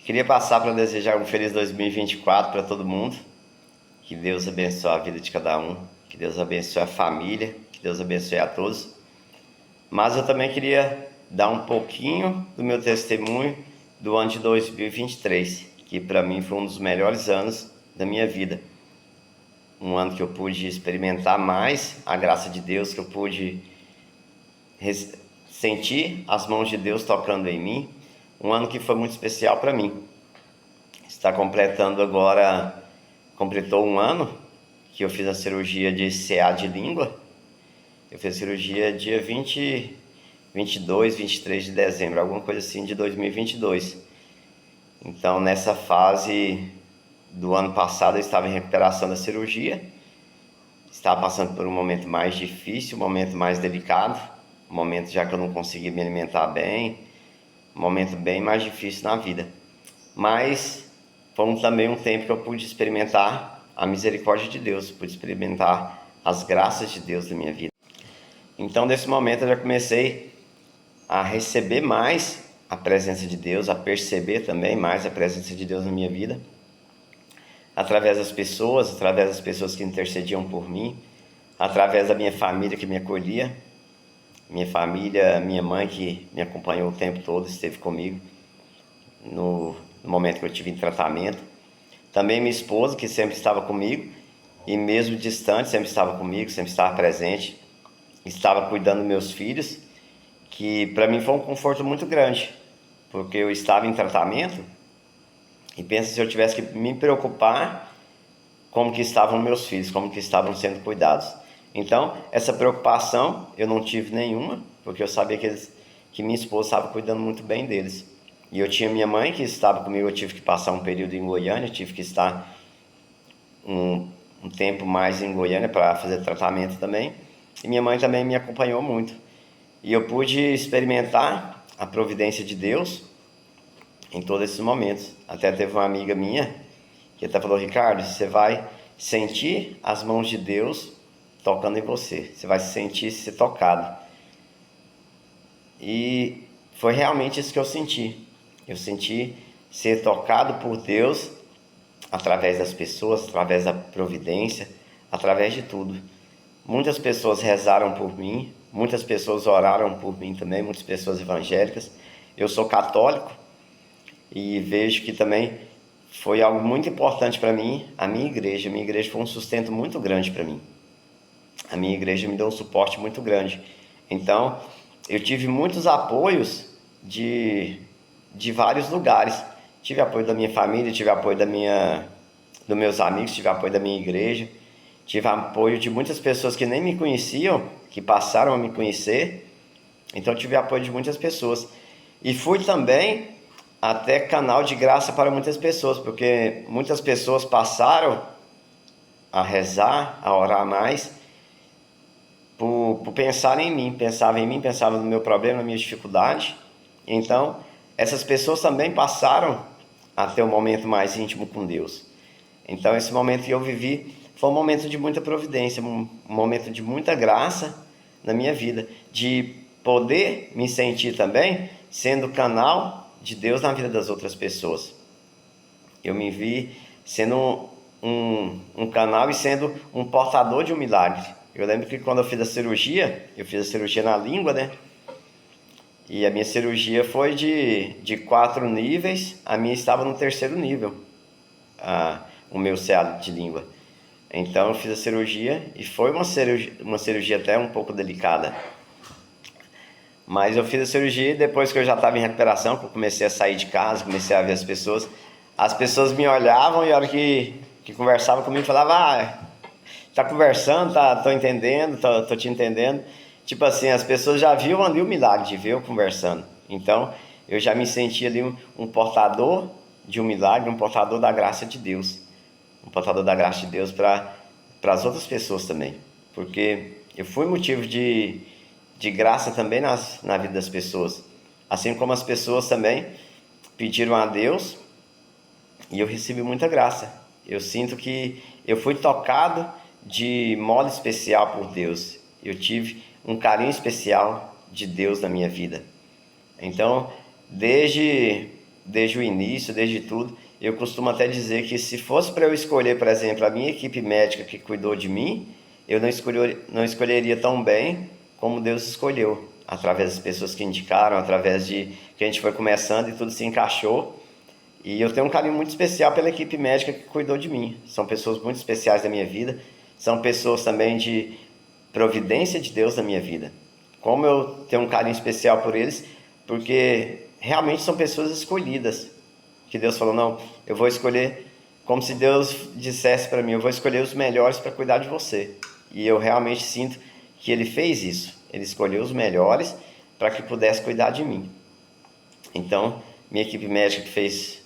Queria passar para desejar um feliz 2024 para todo mundo. Que Deus abençoe a vida de cada um. Que Deus abençoe a família. Que Deus abençoe a todos. Mas eu também queria dar um pouquinho do meu testemunho do ano de 2023, que para mim foi um dos melhores anos da minha vida. Um ano que eu pude experimentar mais a graça de Deus, que eu pude sentir as mãos de Deus tocando em mim. Um ano que foi muito especial para mim. Está completando agora, completou um ano que eu fiz a cirurgia de CA de língua. Eu fiz a cirurgia dia 22, 23 de dezembro, alguma coisa assim, de 2022. Então, nessa fase do ano passado, eu estava em recuperação da cirurgia. Estava passando por um momento mais difícil, um momento mais delicado, um momento já que eu não conseguia me alimentar bem, um momento bem mais difícil na vida. Mas foi também um tempo que eu pude experimentar a misericórdia de Deus, pude experimentar as graças de Deus na minha vida. Então, nesse momento, eu já comecei a receber mais a presença de Deus, a perceber também mais a presença de Deus na minha vida, através das pessoas que intercediam por mim, através da minha família que me acolhia, minha família, minha mãe que me acompanhou o tempo todo, esteve comigo no momento que eu tive em tratamento, também minha esposa que sempre estava comigo e mesmo distante sempre estava comigo, sempre estava presente, estava cuidando dos meus filhos, que para mim foi um conforto muito grande, porque eu estava em tratamento e pensa se eu tivesse que me preocupar como que estavam meus filhos, como que estavam sendo cuidados. Então, essa preocupação eu não tive nenhuma, porque eu sabia que minha esposa estava cuidando muito bem deles. E eu tinha minha mãe que estava comigo, eu tive que passar um período em Goiânia, tive que estar um tempo mais em Goiânia para fazer tratamento também. E minha mãe também me acompanhou muito. E eu pude experimentar a providência de Deus em todos esses momentos. Até teve uma amiga minha que até falou: Ricardo, você vai sentir as mãos de Deus tocando em você. Você vai se sentir ser tocado. E foi realmente isso que eu senti. Eu senti ser tocado por Deus através das pessoas, através da providência, através de tudo. Muitas pessoas rezaram por mim, muitas pessoas oraram por mim também, muitas pessoas evangélicas. Eu sou católico e vejo que também foi algo muito importante para mim, a minha igreja. A minha igreja foi um sustento muito grande para mim. A minha igreja me deu um suporte muito grande. Então, eu tive muitos apoios de vários lugares. Tive apoio da minha família, tive apoio dos meus amigos, tive apoio da minha igreja, tive apoio de muitas pessoas que nem me conheciam, que passaram a me conhecer. Então, tive apoio de muitas pessoas. E fui também até canal de graça para muitas pessoas, porque muitas pessoas passaram a rezar, a orar mais, por pensar em mim, pensavam no meu problema, na minha dificuldade. Então, essas pessoas também passaram a ter um momento mais íntimo com Deus. Então, esse momento que eu vivi foi um momento de muita providência, um momento de muita graça na minha vida, de poder me sentir também sendo canal de Deus na vida das outras pessoas. Eu me vi sendo um canal e sendo um portador de um milagre. Eu lembro que quando eu fiz a cirurgia na língua, né? E a minha cirurgia foi de 4 níveis, a minha estava no 3º nível, o meu CA de língua. Então eu fiz a cirurgia e foi uma cirurgia até um pouco delicada. Mas eu fiz a cirurgia e depois que eu já estava em recuperação, que eu comecei a sair de casa, comecei a ver as pessoas me olhavam e a hora que conversavam comigo, falavam: tá conversando, tô entendendo, tô te entendendo. Tipo assim, as pessoas já viam ali o milagre de ver eu conversando. Então, eu já me senti ali um portador de um milagre, um portador da graça de Deus. Um portador da graça de Deus para as outras pessoas também. Porque eu fui motivo de graça também na vida das pessoas. Assim como as pessoas também pediram a Deus e eu recebi muita graça. Eu sinto que eu fui tocado de modo especial por Deus. Eu tive um carinho especial de Deus na minha vida. Então, desde desde o início, desde tudo. Eu costumo até dizer que se fosse para eu escolher, por exemplo, a minha equipe médica que cuidou de mim, eu não escolheria tão bem como Deus escolheu, através das pessoas que indicaram, através de que a gente foi começando e tudo se encaixou. E eu tenho um carinho muito especial pela equipe médica que cuidou de mim. São pessoas muito especiais da minha vida, são pessoas também de providência de Deus na minha vida. Como eu tenho um carinho especial por eles, porque realmente são pessoas escolhidas. Que Deus falou, não, eu vou escolher, como se Deus dissesse para mim, eu vou escolher os melhores para cuidar de você. E eu realmente sinto que Ele fez isso. Ele escolheu os melhores para que pudesse cuidar de mim. Então, minha equipe médica que fez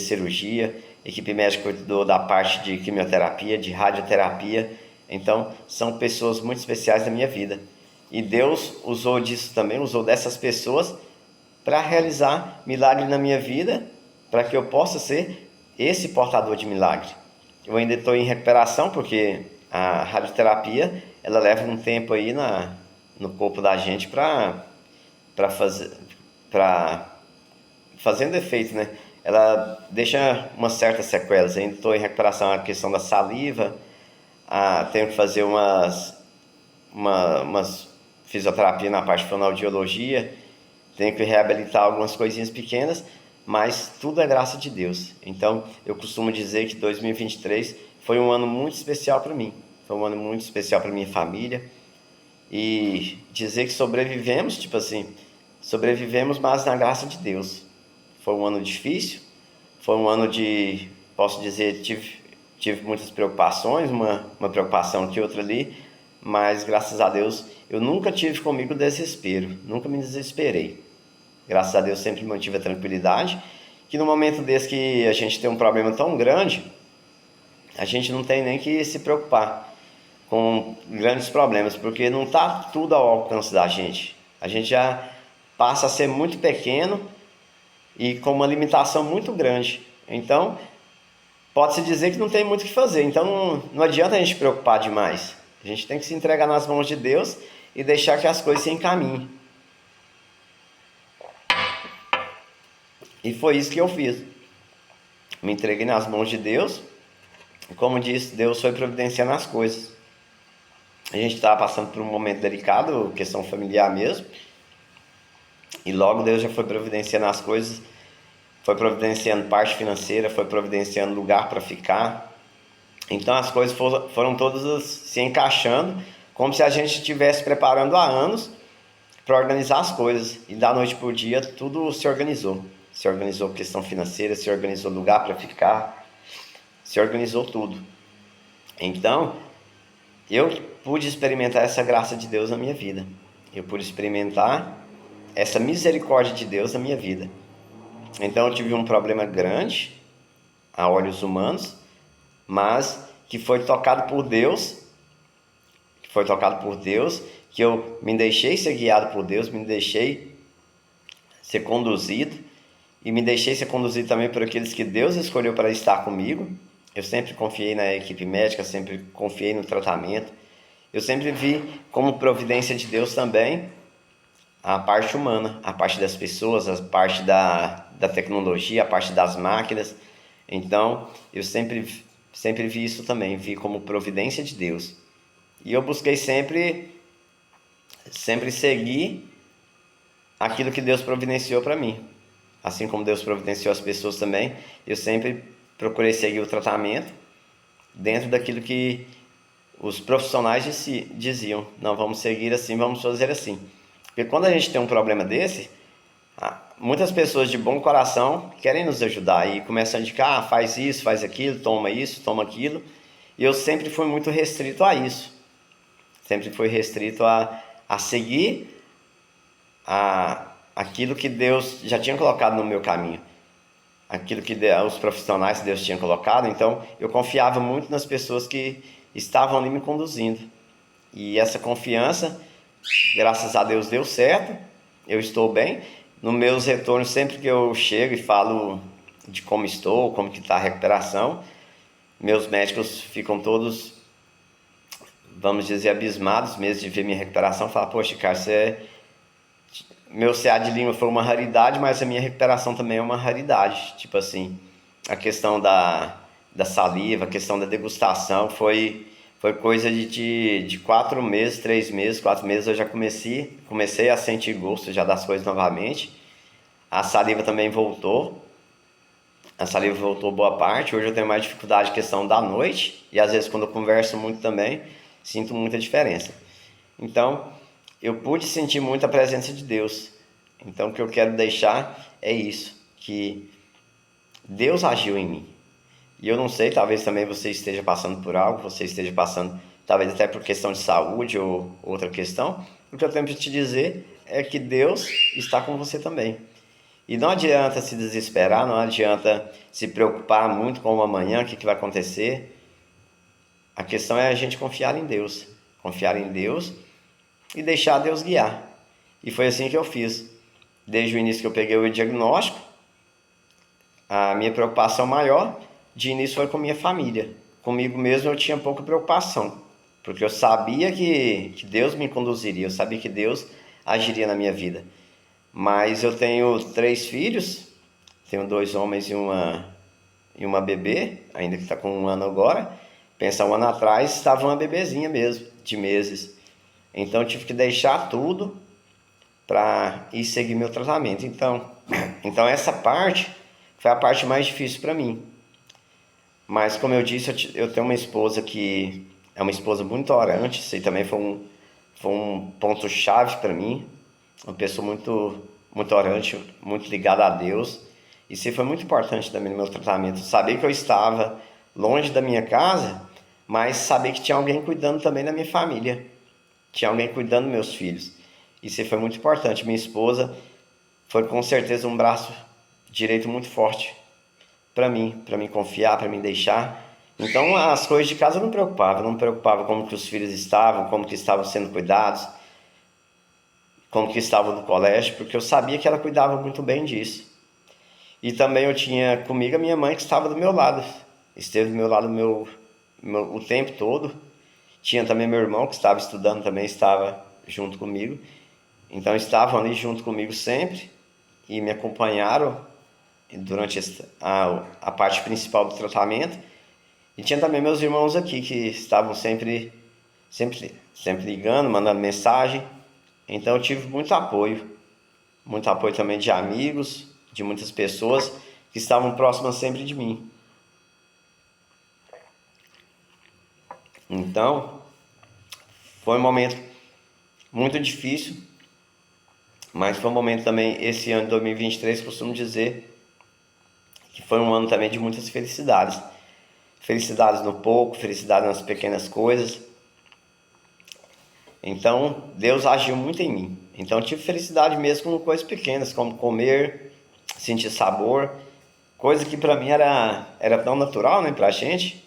cirurgia, equipe médica cuidou da parte de quimioterapia, de radioterapia. Então, são pessoas muito especiais da minha vida. E Deus usou disso também, usou dessas pessoas para realizar milagre na minha vida, para que eu possa ser esse portador de milagre. Eu ainda estou em recuperação, porque a radioterapia, ela leva um tempo aí no corpo da gente para fazendo efeito, né? Ela deixa umas certas sequelas. Ainda estou em recuperação, a questão da saliva, tenho que fazer umas fisioterapia na parte de fonoaudiologia, tenho que reabilitar algumas coisinhas pequenas, mas tudo é graça de Deus. Então, eu costumo dizer que 2023 foi um ano muito especial para mim, foi um ano muito especial para minha família, e dizer que sobrevivemos, tipo assim, sobrevivemos, mas na graça de Deus. Foi um ano difícil, foi um ano de, posso dizer, tive muitas preocupações, uma preocupação aqui, outra ali, mas graças a Deus eu nunca tive comigo desespero, nunca me desesperei. Graças a Deus sempre mantive a tranquilidade, que no momento desse que a gente tem um problema tão grande, a gente não tem nem que se preocupar com grandes problemas, porque não está tudo ao alcance da gente. A gente já passa a ser muito pequeno e com uma limitação muito grande. Então, pode-se dizer que não tem muito o que fazer. Então, não adianta a gente se preocupar demais. A gente tem que se entregar nas mãos de Deus e deixar que as coisas se encaminhem. E foi isso que eu fiz. Me entreguei nas mãos de Deus. E como disse, Deus foi providenciando as coisas. A gente estava passando por um momento delicado, questão familiar mesmo. E logo Deus já foi providenciando as coisas. Foi providenciando parte financeira, foi providenciando lugar para ficar. Então as coisas foram todas se encaixando, como se a gente estivesse preparando há anos para organizar as coisas. E da noite por dia tudo se organizou. Se organizou questão financeira, se organizou lugar para ficar, se organizou tudo. Então, eu pude experimentar essa graça de Deus na minha vida. Eu pude experimentar essa misericórdia de Deus na minha vida. Então eu tive um problema grande, a olhos humanos, mas que foi tocado por Deus, que eu me deixei ser guiado por Deus, me deixei ser conduzido, e me deixei ser conduzido também por aqueles que Deus escolheu para estar comigo. Eu sempre confiei na equipe médica, sempre confiei no tratamento. Eu sempre vi como providência de Deus também a parte humana, a parte das pessoas, a parte da tecnologia, a parte das máquinas. Então, eu sempre vi isso também, vi como providência de Deus. E eu busquei sempre seguir aquilo que Deus providenciou para mim. Assim como Deus providenciou as pessoas também, eu sempre procurei seguir o tratamento dentro daquilo que os profissionais diziam. Não, vamos seguir assim, vamos fazer assim. Porque quando a gente tem um problema desse, muitas pessoas de bom coração querem nos ajudar e começam a indicar, faz isso, faz aquilo, toma isso, toma aquilo. E eu sempre fui muito restrito a isso. Sempre fui restrito a seguir aquilo que Deus já tinha colocado no meu caminho. Aquilo que os profissionais que Deus tinha colocado. Então, eu confiava muito nas pessoas que estavam ali me conduzindo. E essa confiança, graças a Deus, deu certo. Eu estou bem. Nos meus retornos, sempre que eu chego e falo de como estou, como que está a recuperação, meus médicos ficam todos, vamos dizer, abismados mesmo de ver minha recuperação. Falam, poxa, cara, meu CA de língua foi uma raridade, mas a minha recuperação também é uma raridade. Tipo assim, a questão da saliva, a questão da degustação foi coisa de 4 meses, 3 meses, 4 meses eu já comecei a sentir gosto já das coisas novamente. A saliva também voltou. A saliva voltou boa parte. Hoje eu tenho mais dificuldade em questão da noite. E às vezes quando eu converso muito também, sinto muita diferença. Então, eu pude sentir muito a presença de Deus. Então, o que eu quero deixar é isso, que Deus agiu em mim. E eu não sei, talvez também você esteja passando por algo, você esteja passando, talvez até por questão de saúde ou outra questão. O que eu tenho para te dizer é que Deus está com você também. E não adianta se desesperar, não adianta se preocupar muito com o amanhã, o que vai acontecer. A questão é a gente confiar em Deus. Confiar em Deus e deixar Deus guiar. E foi assim que eu fiz. Desde o início que eu peguei o diagnóstico, a minha preocupação maior de início foi com minha família. Comigo mesmo eu tinha pouca preocupação, porque eu sabia que Deus me conduziria, eu sabia que Deus agiria na minha vida. Mas eu tenho 3 filhos, tenho 2 homens e uma bebê, ainda que está com 1 ano agora. Pensa, 1 ano atrás estava uma bebezinha mesmo, de meses. Então eu tive que deixar tudo para ir seguir meu tratamento. Então essa parte foi a parte mais difícil para mim. Mas como eu disse, eu tenho uma esposa que é uma esposa muito orante. Isso aí também foi um ponto chave para mim. Uma pessoa muito orante, muito ligada a Deus. Isso aí foi muito importante também no meu tratamento. Saber que eu estava longe da minha casa, mas saber que tinha alguém cuidando também da minha família. Tinha alguém cuidando dos meus filhos. Isso aí foi muito importante. Minha esposa foi com certeza um braço direito muito forte para me confiar, para me deixar. Então as coisas de casa eu não me preocupava como que os filhos estavam, como que estavam sendo cuidados, como que estavam no colégio, porque eu sabia que ela cuidava muito bem disso. E também eu tinha comigo a minha mãe que estava do meu lado, esteve do meu lado o tempo todo. Tinha também meu irmão que estava estudando, também estava junto comigo. Então estavam ali junto comigo sempre e me acompanharam durante a parte principal do tratamento. E tinha também meus irmãos aqui que estavam sempre ligando, mandando mensagem. Então eu tive muito apoio também de amigos, de muitas pessoas que estavam próximas sempre de mim. Então foi um momento muito difícil, mas foi um momento também, esse ano de 2023, costumo dizer que foi um ano também de muitas felicidades. Felicidades no pouco, felicidade nas pequenas coisas. Então, Deus agiu muito em mim. Então, eu tive felicidade mesmo com coisas pequenas, como comer, sentir sabor, coisa que para mim era tão natural, né, pra gente.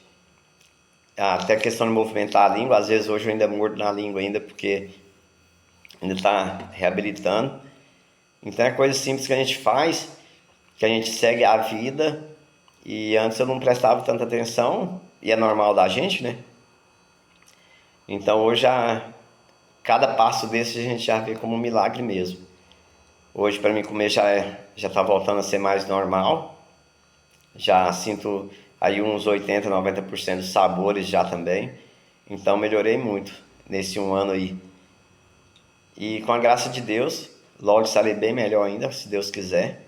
Até a questão de movimentar a língua, às vezes hoje eu ainda mordo na língua ainda, porque ainda está reabilitando. Então, é coisa simples que a gente faz, que a gente segue a vida, e antes eu não prestava tanta atenção, e é normal da gente, né? Então hoje cada passo desse a gente já vê como um milagre mesmo. Hoje para mim comer já tá voltando a ser mais normal, já sinto aí uns 80, 90% dos sabores já também, então melhorei muito nesse 1 ano aí. E com a graça de Deus, logo estarei bem melhor ainda, se Deus quiser.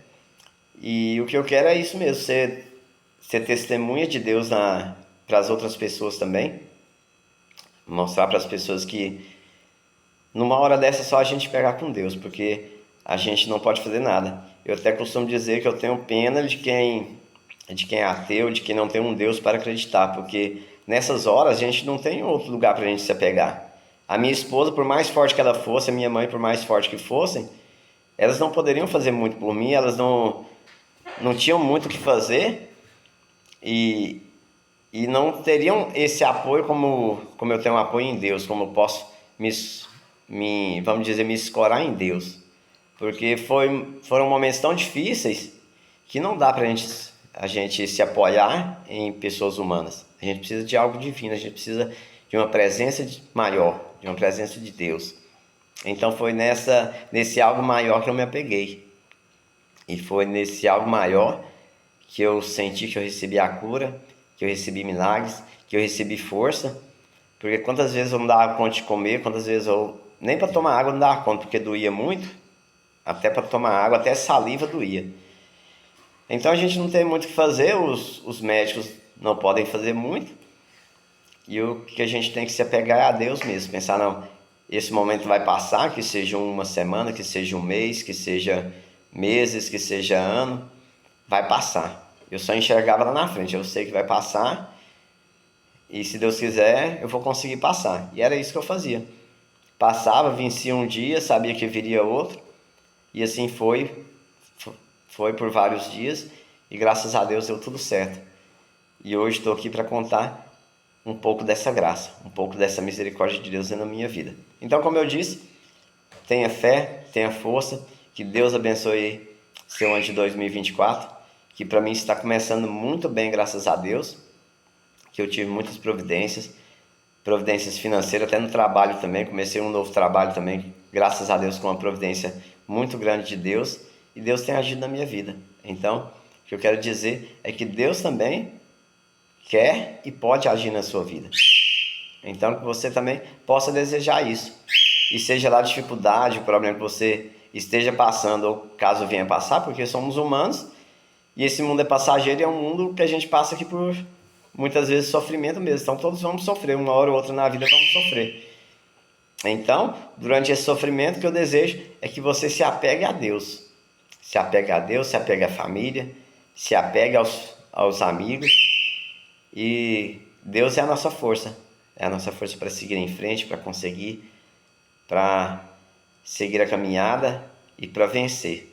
E o que eu quero é isso mesmo, ser testemunha de Deus para as outras pessoas também. Mostrar para as pessoas que numa hora dessa só a gente pegar com Deus, porque a gente não pode fazer nada. Eu até costumo dizer que eu tenho pena de quem é ateu, de quem não tem um Deus para acreditar, porque nessas horas a gente não tem outro lugar para a gente se apegar. A minha esposa, por mais forte que ela fosse, a minha mãe, por mais forte que fossem, elas não poderiam fazer muito por mim, elas não tinham muito o que fazer e não teriam esse apoio como eu tenho um apoio em Deus, como eu posso vamos dizer, me escorar em Deus. Porque foram momentos tão difíceis que não dá pra a gente se apoiar em pessoas humanas. A gente precisa de algo divino, a gente precisa de uma presença maior, de uma presença de Deus. Então foi nesse algo maior que eu me apeguei. E foi nesse algo maior que eu senti que eu recebi a cura, que eu recebi milagres, que eu recebi força. Porque quantas vezes eu não dava conta de comer, quantas vezes eu nem para tomar água não dava conta, porque doía muito. Até para tomar água, até saliva doía. Então a gente não tem muito o que fazer, os médicos não podem fazer muito. E o que a gente tem que se apegar é a Deus mesmo. Pensar, não, esse momento vai passar, que seja uma semana, que seja um mês, que seja meses, que seja ano, vai passar. Eu só enxergava lá na frente, eu sei que vai passar e se Deus quiser eu vou conseguir passar. E era isso que eu fazia. Passava, vencia um dia, sabia que viria outro e assim foi por vários dias e graças a Deus deu tudo certo. E hoje estou aqui para contar um pouco dessa graça, um pouco dessa misericórdia de Deus na minha vida. Então, como eu disse, tenha fé, tenha força, que Deus abençoe seu ano de 2024, que para mim está começando muito bem, graças a Deus, que eu tive muitas providências financeiras, até no trabalho também, comecei um novo trabalho também, graças a Deus, com uma providência muito grande de Deus, e Deus tem agido na minha vida. Então, o que eu quero dizer é que Deus também quer e pode agir na sua vida. Então que você também possa desejar isso. E seja lá a dificuldade, o problema que você esteja passando, ou caso venha passar, porque somos humanos, e esse mundo é passageiro e é um mundo que a gente passa aqui por muitas vezes sofrimento mesmo. Então todos vamos sofrer, uma hora ou outra na vida vamos sofrer. Então, durante esse sofrimento, o que eu desejo é que você se apegue a Deus. Se apegue a Deus, se apegue à família, se apegue aos amigos. E Deus é a nossa força para seguir em frente, para conseguir, para seguir a caminhada e para vencer.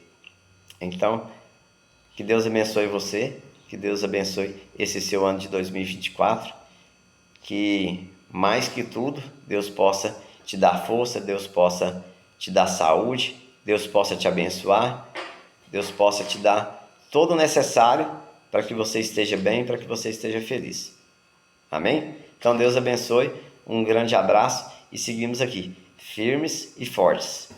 Então, que Deus abençoe você, que Deus abençoe esse seu ano de 2024, que mais que tudo, Deus possa te dar força, Deus possa te dar saúde, Deus possa te abençoar, Deus possa te dar todo o necessário para que você esteja bem, para que você esteja feliz. Amém? Então Deus abençoe, um grande abraço e seguimos aqui, firmes e fortes.